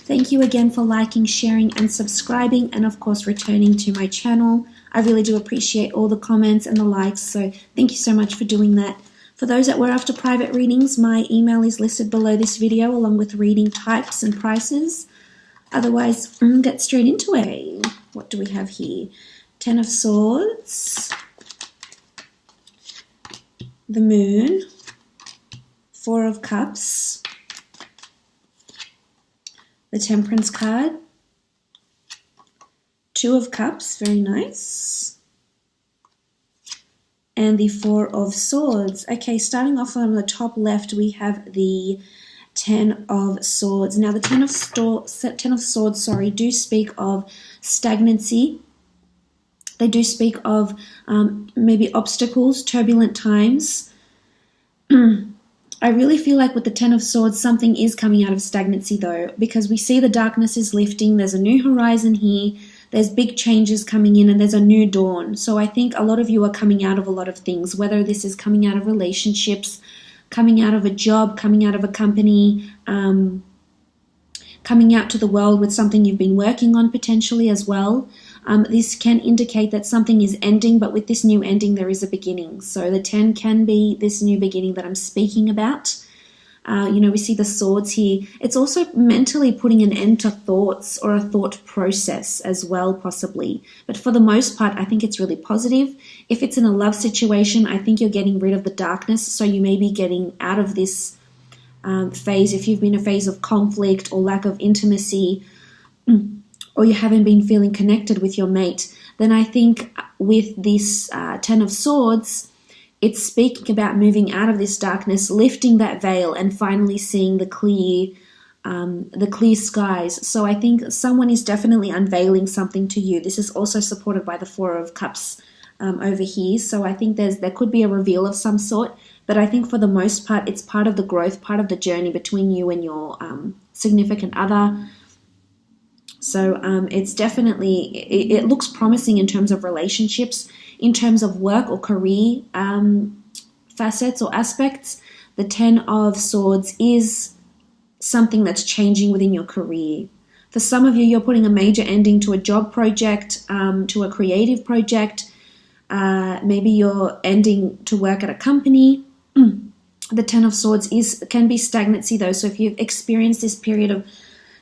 Thank you again for liking, sharing, and subscribing, and of course returning to my channel. I really do appreciate all the comments and the likes, so thank you so much for doing that. For those that were after private readings, my email is listed below this video along with reading types and prices. Otherwise, get straight into it. What do we have here? Ten of Swords, the Moon, Four of Cups, the Temperance card, Two of Cups, very nice, and the Four of Swords. Okay, starting off on the top left, we have the Ten of Swords. Now, the Ten of Swords, do speak of stagnancy. They do speak of maybe obstacles, turbulent times. I really feel like with the Ten of Swords, something is coming out of stagnancy though, because we see the darkness is lifting. There's a new horizon here. There's big changes coming in and there's a new dawn. So I think a lot of you are coming out of a lot of things, whether this is coming out of relationships, coming out of a job, coming out of a company, coming out to the world with something you've been working on potentially as well. This can indicate that something is ending, but with this new ending, there is a beginning. So the 10 can be this new beginning that I'm speaking about. We see the swords here. It's also mentally putting an end to thoughts or a thought process as well, possibly. But for the most part, I think it's really positive. If it's in a love situation, I think you're getting rid of the darkness. So you may be getting out of this phase. If you've been in a phase of conflict or lack of intimacy, or you haven't been feeling connected with your mate, then I think with this Ten of Swords, it's speaking about moving out of this darkness, lifting that veil, and finally seeing the clear skies. So I think someone is definitely unveiling something to you. This is also supported by the Four of Cups over here. So I think there could be a reveal of some sort, but I think for the most part, it's part of the growth, part of the journey between you and your significant other. So it's definitely, it looks promising in terms of relationships, in terms of work or career facets or aspects. The Ten of Swords is something that's changing within your career. For some of you, you're putting a major ending to a job project, to a creative project. Maybe you're ending to work at a company. The Ten of Swords can be stagnancy though. So if you've experienced this period of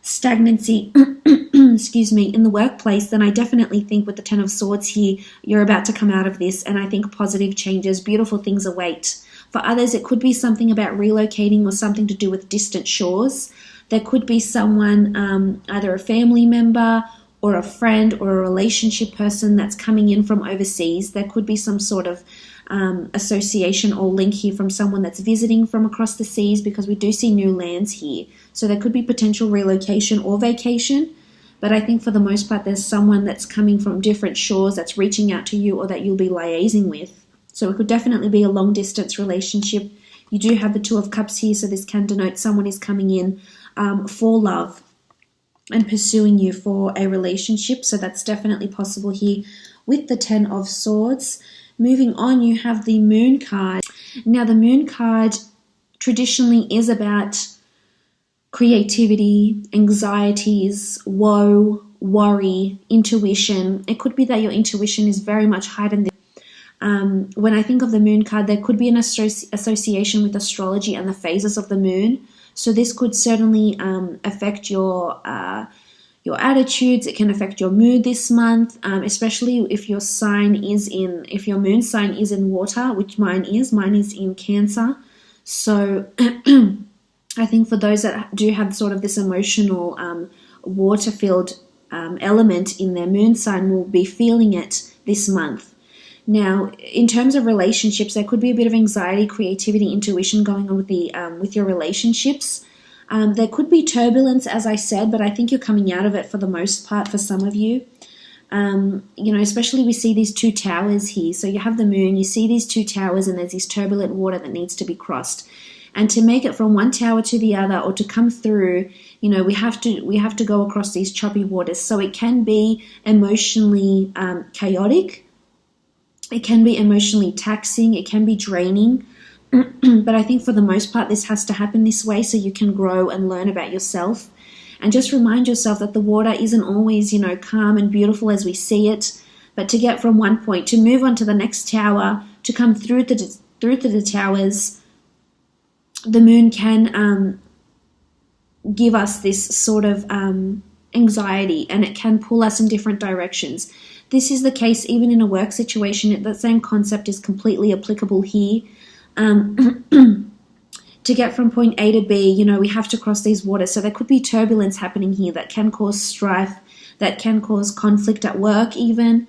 stagnancy in the workplace, then I definitely think with the Ten of Swords here, you're about to come out of this, and I think positive changes, beautiful things await. For others, it could be something about relocating or something to do with distant shores. There could be someone, either a family member or a friend or a relationship person that's coming in from overseas. There could be some sort of association or link here from someone that's visiting from across the seas, because we do see new lands here. So there could be potential relocation or vacation, but I think for the most part there's someone that's coming from different shores that's reaching out to you or that you'll be liaising with. So it could definitely be a long distance relationship. You do have the Two of Cups here, so this can denote someone is coming in for love and pursuing you for a relationship. So that's definitely possible here with the Ten of Swords. Moving on, you have the Moon card. Now, the Moon card traditionally is about creativity, anxieties, woe, worry, intuition. It could be that your intuition is very much heightened. When I think of the Moon card, there could be an association with astrology and the phases of the moon. So this could certainly affect your attitudes. It can affect your mood this month, especially if your moon sign is in water, which mine is in Cancer. So I think for those that do have sort of this emotional water-filled element in their moon sign, will be feeling it this month. Now, in terms of relationships, there could be a bit of anxiety, creativity, intuition going on with your relationships. There could be turbulence, as I said, but I think you're coming out of it for the most part for some of you. Especially we see these two towers here. So you have the moon, you see these two towers, and there's this turbulent water that needs to be crossed. And to make it from one tower to the other, or to come through, we have to go across these choppy waters. So it can be emotionally chaotic. It can be emotionally taxing. It can be draining. But I think for the most part, this has to happen this way so you can grow and learn about yourself. And just remind yourself that the water isn't always, calm and beautiful as we see it, but to get from one point, to move on to the next tower, to come through to the towers, the moon can give us this sort of anxiety, and it can pull us in different directions. This is the case even in a work situation. The same concept is completely applicable here. To get from point A to B, we have to cross these waters. So there could be turbulence happening here that can cause strife, that can cause conflict at work even.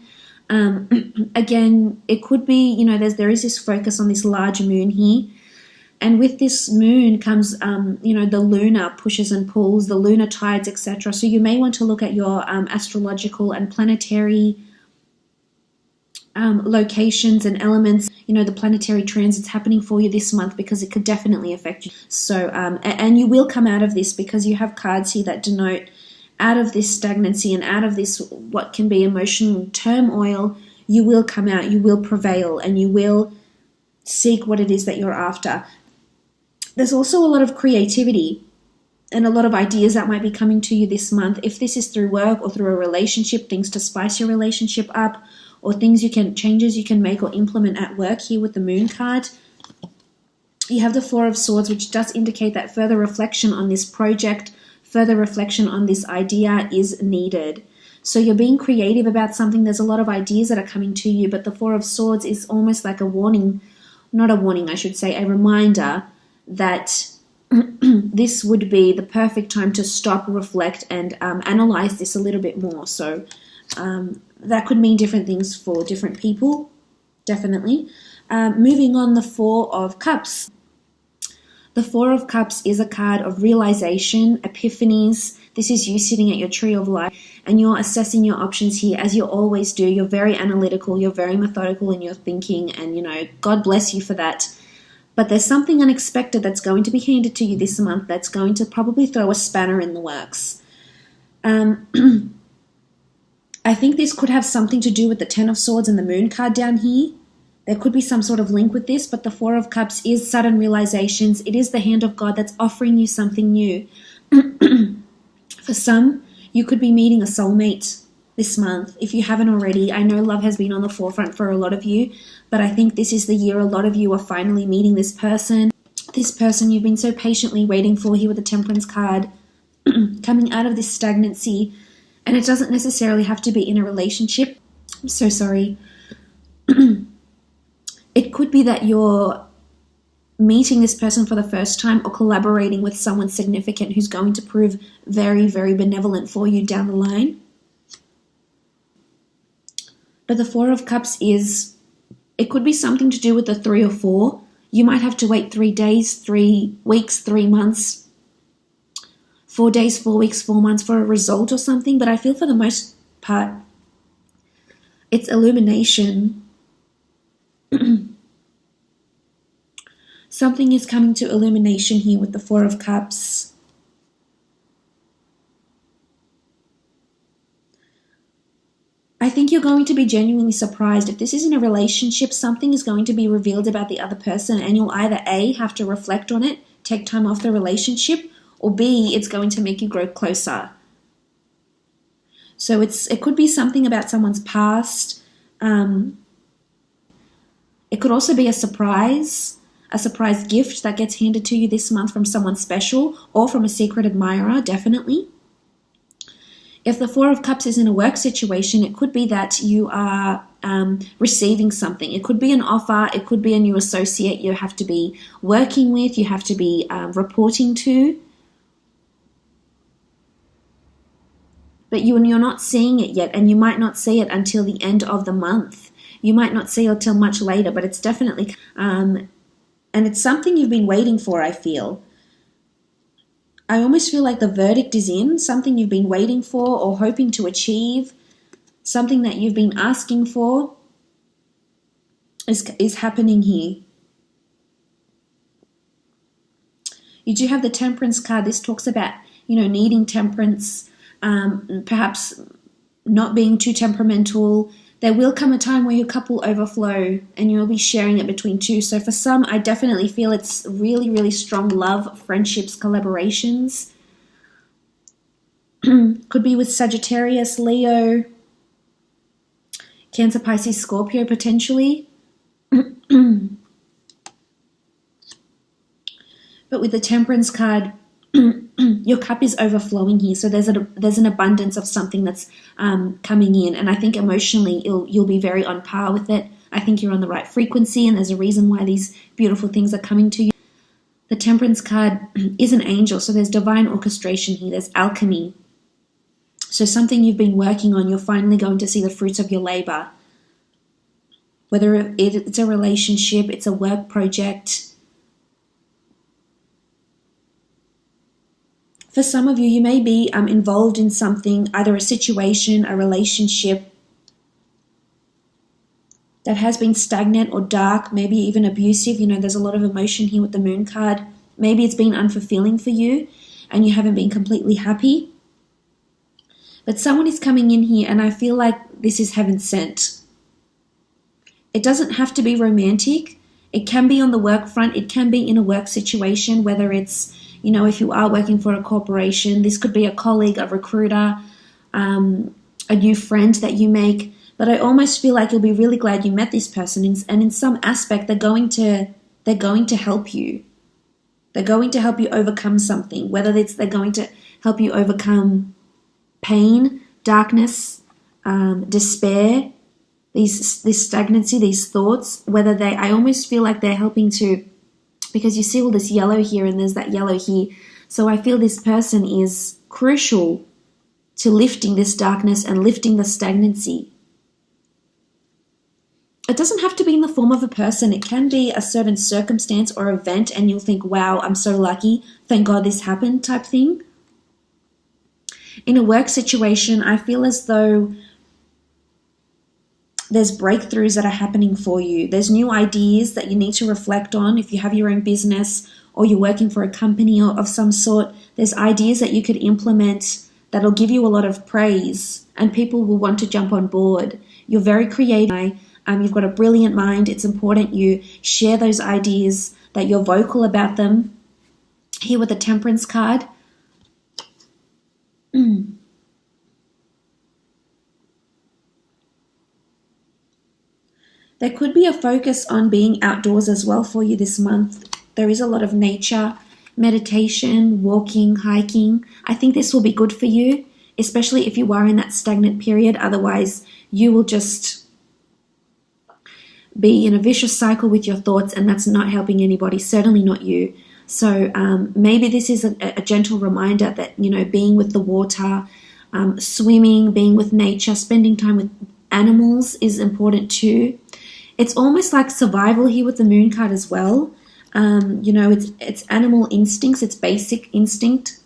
Again, it could be, there is this focus on this large moon here. And with this moon comes, the lunar pushes and pulls, the lunar tides, etc. So you may want to look at your astrological and planetary locations and elements, the planetary transits happening for you this month, because it could definitely affect you. So, and you will come out of this, because you have cards here that denote out of this stagnancy and out of this what can be emotional turmoil. You will come out, you will prevail, and you will seek what it is that you're after. There's also a lot of creativity and a lot of ideas that might be coming to you this month. If this is through work or through a relationship, things to spice your relationship up, or changes you can make or implement at work here with the moon card. You have the Four of Swords, which does indicate that further reflection on this project, further reflection on this idea is needed. So you're being creative about something. There's a lot of ideas that are coming to you, but the Four of Swords is almost like a warning, not a warning, I should say, a reminder that this would be the perfect time to stop, reflect, and analyze this a little bit more. So that could mean different things for different people, definitely. Moving on, the Four of Cups. The Four of Cups is a card of realization, epiphanies. This is you sitting at your tree of life, and you're assessing your options here, as you always do. You're very analytical, you're very methodical in your thinking, and, God bless you for that. But there's something unexpected that's going to be handed to you this month that's going to probably throw a spanner in the works. I think this could have something to do with the Ten of Swords and the Moon card down here. There could be some sort of link with this, but the Four of Cups is sudden realizations. It is the hand of God that's offering you something new. For some, you could be meeting a soulmate this month, if you haven't already. I know love has been on the forefront for a lot of you, but I think this is the year a lot of you are finally meeting this person you've been so patiently waiting for here with the Temperance card, coming out of this stagnancy. And it doesn't necessarily have to be in a relationship. I'm so sorry. It could be that you're meeting this person for the first time, or collaborating with someone significant who's going to prove very, very benevolent for you down the line. But the Four of Cups it could be something to do with the 3 or 4. You might have to wait 3 days, 3 weeks, 3 months, 4 days, 4 weeks, 4 months for a result or something. But I feel for the most part, it's illumination. Something is coming to illumination here with the Four of Cups. I think you're going to be genuinely surprised. If this is in a relationship, something is going to be revealed about the other person, and you'll either A, have to reflect on it, take time off the relationship, or B, it's going to make you grow closer. So it could be something about someone's past. It could also be a surprise gift that gets handed to you this month from someone special, or from a secret admirer, definitely. If the Four of Cups is in a work situation, it could be that you are receiving something. It could be an offer. It could be a new associate you have to be working with, you have to be reporting to. But you're not seeing it yet, and you might not see it until the end of the month. You might not see it until much later, but it's definitely... and it's something you've been waiting for, I feel. I almost feel like the verdict is in, something you've been waiting for or hoping to achieve, something that you've been asking for is happening here. You do have the Temperance card. This talks about, needing temperance, perhaps not being too temperamental. There will come a time where your cup will overflow and you'll be sharing it between two. So for some, I definitely feel it's really, really strong love, friendships, collaborations. Could be with Sagittarius, Leo, Cancer, Pisces, Scorpio potentially. But with the Temperance card, your cup is overflowing here. So there's an abundance of something that's coming in. And I think emotionally you'll be very on par with it. I think you're on the right frequency, and there's a reason why these beautiful things are coming to you. The Temperance card is an angel, so there's divine orchestration here. There's alchemy. So something you've been working on, you're finally going to see the fruits of your labor. Whether it's a relationship, it's a work project. For some of you, you may be involved in something, either a situation, a relationship that has been stagnant or dark, maybe even abusive. You know, there's a lot of emotion here with the Moon card. Maybe it's been unfulfilling for you and you haven't been completely happy. But someone is coming in here, and I feel like this is heaven sent. It doesn't have to be romantic. It can be on the work front. It can be in a work situation, whether it's, you know, if you are working for a corporation, this could be a colleague, a recruiter, a new friend that you make. But I almost feel like you'll be really glad you met this person, and in some aspect, they're going to help you. They're going to help you overcome something, whether they're going to help you overcome pain, darkness, despair, this stagnancy, these thoughts. I almost feel like they're helping to, because you see all this yellow here and there's that yellow here. So I feel this person is crucial to lifting this darkness and lifting the stagnancy. It doesn't have to be in the form of a person. It can be a certain circumstance or event, and you'll think, wow, I'm so lucky. Thank God this happened type thing. In a work situation, I feel as though there's breakthroughs that are happening for you. There's new ideas that you need to reflect on. If you have your own business or you're working for a company of some sort, there's ideas that you could implement that'll give you a lot of praise, and people will want to jump on board. You're very creative. You've got a brilliant mind. It's important you share those ideas, that you're vocal about them. Here with the Temperance card. There could be a focus on being outdoors as well for you this month. There is a lot of nature, meditation, walking, hiking. I think this will be good for you, especially if you are in that stagnant period. Otherwise, you will just be in a vicious cycle with your thoughts, and that's not helping anybody, certainly not you. So maybe this is a gentle reminder that, you know, being with the water, swimming, being with nature, spending time with animals is important too. It's almost like survival here with the Moon card as well. You know, it's animal instincts, it's basic instinct.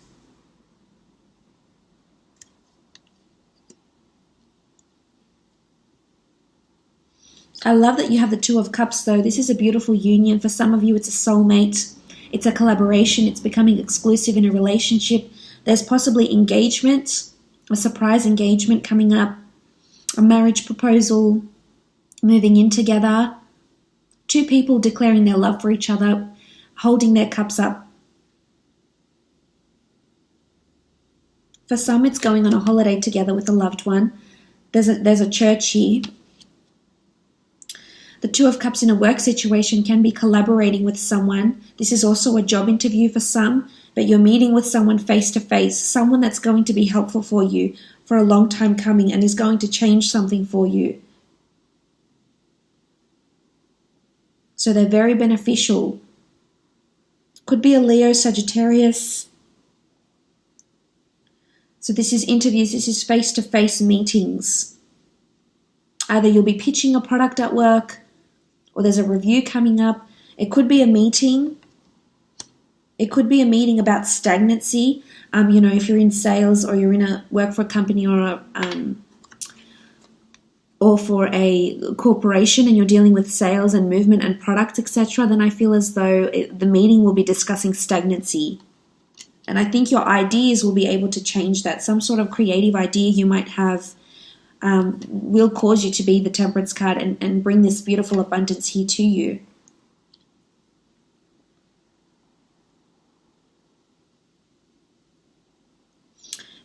I love that you have the Two of Cups though. This is a beautiful union. For some of you, it's a soulmate. It's a collaboration. It's becoming exclusive in a relationship. There's possibly engagement, a surprise engagement coming up, a marriage proposal, moving in together. Two people declaring their love for each other, holding their cups up. For some, it's going on a holiday together with a loved one. There's a church here. The Two of Cups in a work situation can be collaborating with someone. This is also a job interview for some, but you're meeting with someone face to face, someone that's going to be helpful for you for a long time coming and is going to change something for you. So they're very beneficial. Could be a Leo, Sagittarius. So this is interviews, this is face-to-face meetings. Either you'll be pitching a product at work, or there's a review coming up. It could be a meeting. It could be a meeting about stagnancy. You know, if you're in sales or you're in a work for a company or for a corporation and you're dealing with sales and movement and products, etc., then I feel as though the meeting will be discussing stagnancy. And I think your ideas will be able to change that. Some sort of creative idea you might have will cause you to be the Temperance card and bring this beautiful abundance here to you.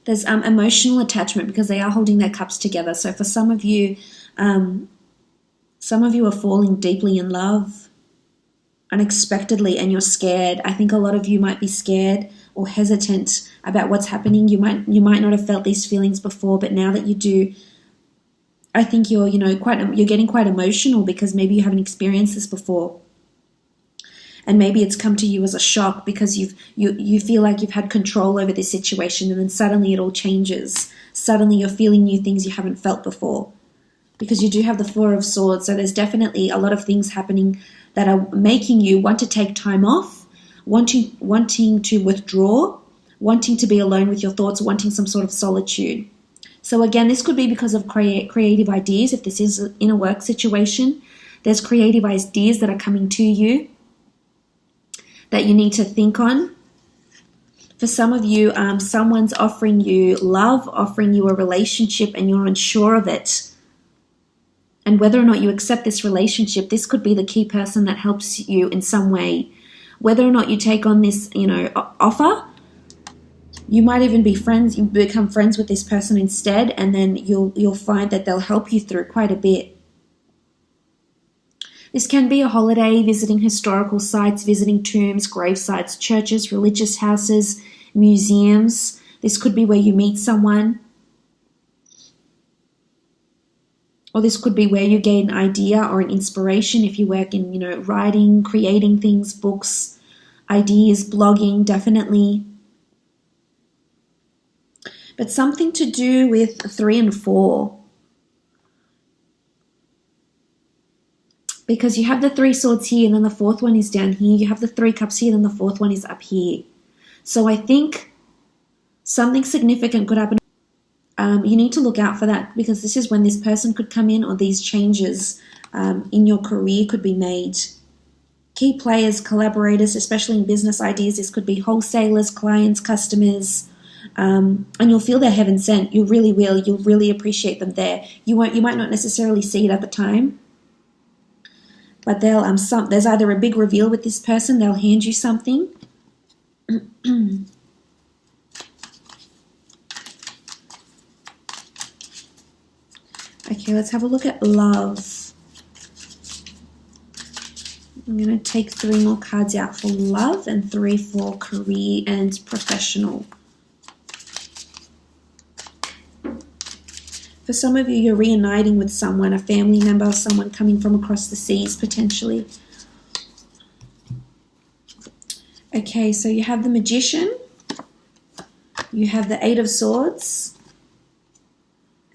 There's emotional attachment because they are holding their cups together. So for some of you are falling deeply in love unexpectedly and you're scared. I think a lot of you might be scared or hesitant about what's happening. You might not have felt these feelings before, but now that you do, I think you're getting quite emotional because maybe you haven't experienced this before. And maybe it's come to you as a shock because you feel like you've had control over this situation, and then suddenly it all changes. Suddenly you're feeling new things you haven't felt before, because you do have the Four of Swords. So there's definitely a lot of things happening that are making you want to take time off, wanting to withdraw, wanting to be alone with your thoughts, wanting some sort of solitude. So again, this could be because of creative ideas. If this is in a work situation, there's creative ideas that are coming to you that you need to think on. For some of you, someone's offering you love, offering you a relationship, and you're unsure of it. And whether or not you accept this relationship, this could be the key person that helps you in some way. Whether or not you take on this, offer, you might even be friends. You become friends with this person instead, and then you'll find that they'll help you through quite a bit. This can be a holiday, visiting historical sites, visiting tombs, grave sites, churches, religious houses, museums. This could be where you meet someone. Or this could be where you gain an idea or an inspiration if you work in, writing, creating things, books, ideas, blogging, definitely. But something to do with 3 and 4. Because you have the 3 swords here and then the 4th one is down here. You have the 3 cups here and then the 4th one is up here. So I think something significant could happen. You need to look out for that, because this is when this person could come in, or these changes in your career could be made. Key players, collaborators, especially in business ideas. This could be wholesalers, clients, customers. And you'll feel they're heaven sent. You really will. You'll really appreciate them there. You might not necessarily see it at the time. But there's either a big reveal with this person, they'll hand you something. Okay, let's have a look at love. I'm going to take 3 more cards out for love and 3 for career and professional. For some of you, you're reuniting with someone, a family member, someone coming from across the seas, potentially. Okay, so you have the Magician. You have the 8 of Swords.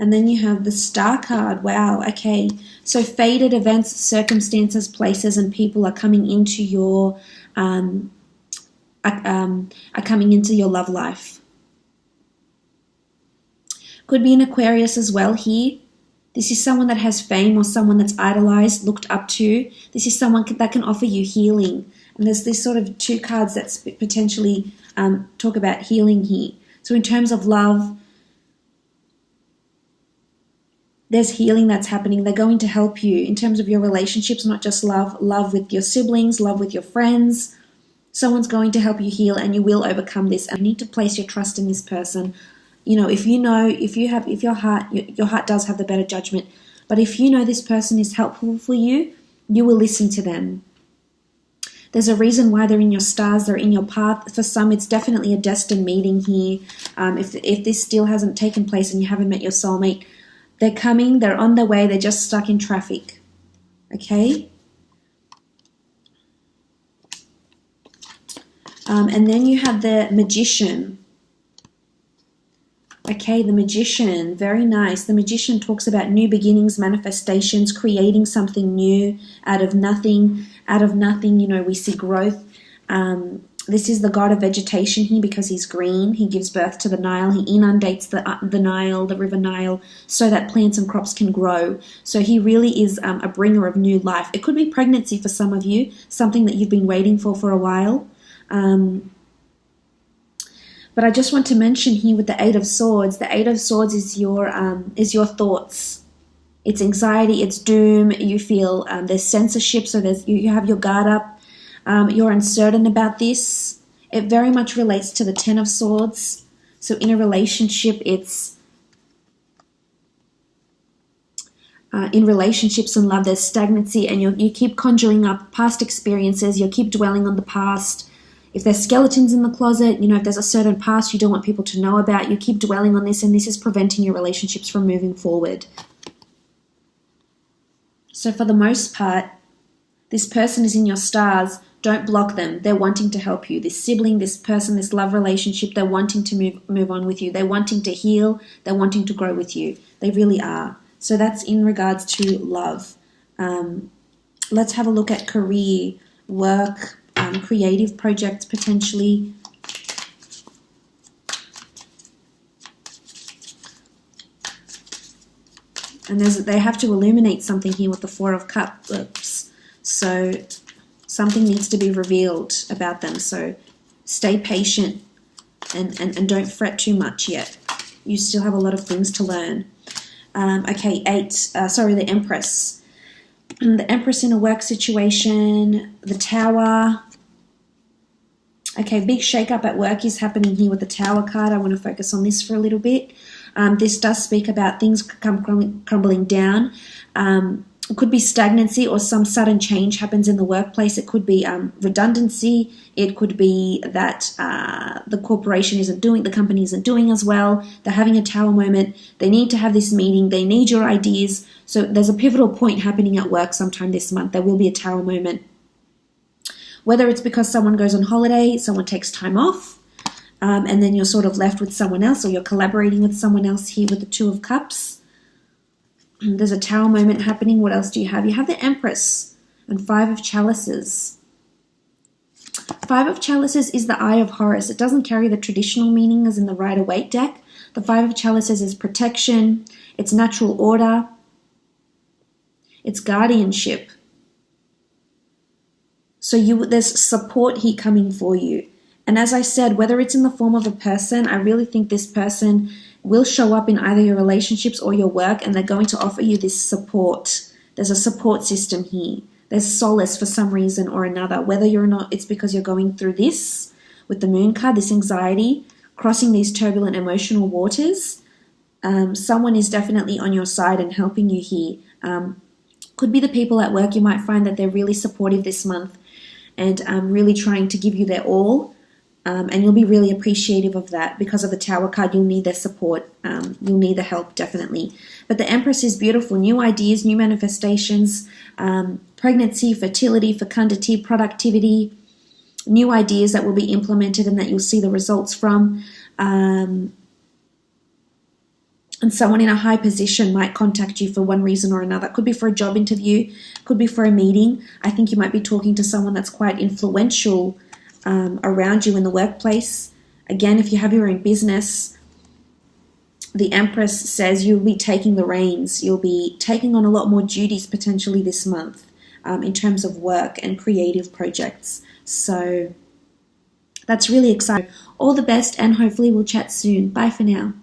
And then you have the Star card. Wow, okay. So fated events, circumstances, places, and people are coming into your love life. Could be an Aquarius as well here. This is someone that has fame or someone that's idolized, looked up to. This is someone that can offer you healing. And there's this sort of 2 cards that potentially talk about healing here. So in terms of love, there's healing that's happening. They're going to help you in terms of your relationships, not just love with your siblings, love with your friends. Someone's going to help you heal, and you will overcome this. And you need to place your trust in this person. If your heart does have the better judgment, but if you know this person is helpful for you, you will listen to them. There's a reason why they're in your stars, they're in your path. For some, it's definitely a destined meeting here. If this still hasn't taken place and you haven't met your soulmate, they're coming, they're on their way, they're just stuck in traffic. Okay? And then you have the Magician. Okay, the Magician, very nice. The Magician talks about new beginnings, manifestations, creating something new out of nothing. Out of nothing, we see growth. This is the god of vegetation here because he's green. He gives birth to the Nile. He inundates the Nile, the river Nile, so that plants and crops can grow. So he really is a bringer of new life. It could be pregnancy for some of you, something that you've been waiting for a while. But I just want to mention here with the 8 of Swords, the 8 of Swords is your thoughts. It's anxiety, it's doom. You feel there's censorship, so you have your guard up. You're uncertain about this. It very much relates to the 10 of Swords. So in a relationship, it's in relationships and love, there's stagnancy, and you keep conjuring up past experiences. You keep dwelling on the past. If there's skeletons in the closet, if there's a certain past you don't want people to know about, you keep dwelling on this, and this is preventing your relationships from moving forward. So for the most part, this person is in your stars. Don't block them. They're wanting to help you. This sibling, this person, this love relationship, they're wanting to move on with you. They're wanting to heal. They're wanting to grow with you. They really are. So that's in regards to love. Let's have a look at career, work, creative projects potentially. And they have to illuminate something here with the Four of Cups. So something needs to be revealed about them. So stay patient and don't fret too much yet. You still have a lot of things to learn. Okay, the Empress. The Empress in a work situation, the Tower. Okay, big shake-up at work is happening here with the Tower card. I want to focus on this for a little bit. This does speak about things crumbling down. It could be stagnancy or some sudden change happens in the workplace. It could be redundancy. It could be that the corporation the company isn't doing as well. They're having a Tower moment. They need to have this meeting. They need your ideas. So there's a pivotal point happening at work sometime this month. There will be a Tower moment. Whether it's because someone goes on holiday, someone takes time off, and then you're sort of left with someone else, or you're collaborating with someone else here with the Two of Cups. There's a Tower moment happening. What else do you have? You have the Empress and Five of Chalices. Five of Chalices is the Eye of Horus. It doesn't carry the traditional meaning as in the Rider-Waite deck. The Five of Chalices is protection. It's natural order. It's guardianship. So there's support here coming for you. And as I said, whether it's in the form of a person, I really think this person will show up in either your relationships or your work, and they're going to offer you this support. There's a support system here. There's solace for some reason or another, whether you're not, it's because you're going through this with the Moon card, this anxiety, crossing these turbulent emotional waters. Someone is definitely on your side and helping you here. Could be the people at work. You might find that they're really supportive this month and really trying to give you their all. And you'll be really appreciative of that. Because of the Tower card, you'll need their support. You'll need the help, definitely. But the Empress is beautiful. New ideas, new manifestations, pregnancy, fertility, fecundity, productivity, new ideas that will be implemented and that you'll see the results from. And someone in a high position might contact you for one reason or another. It could be for a job interview, could be for a meeting. I think you might be talking to someone that's quite influential around you in the workplace. Again, if you have your own business, the Empress says you'll be taking the reins. You'll be taking on a lot more duties potentially this month in terms of work and creative projects. So that's really exciting. All the best, and hopefully we'll chat soon. Bye for now.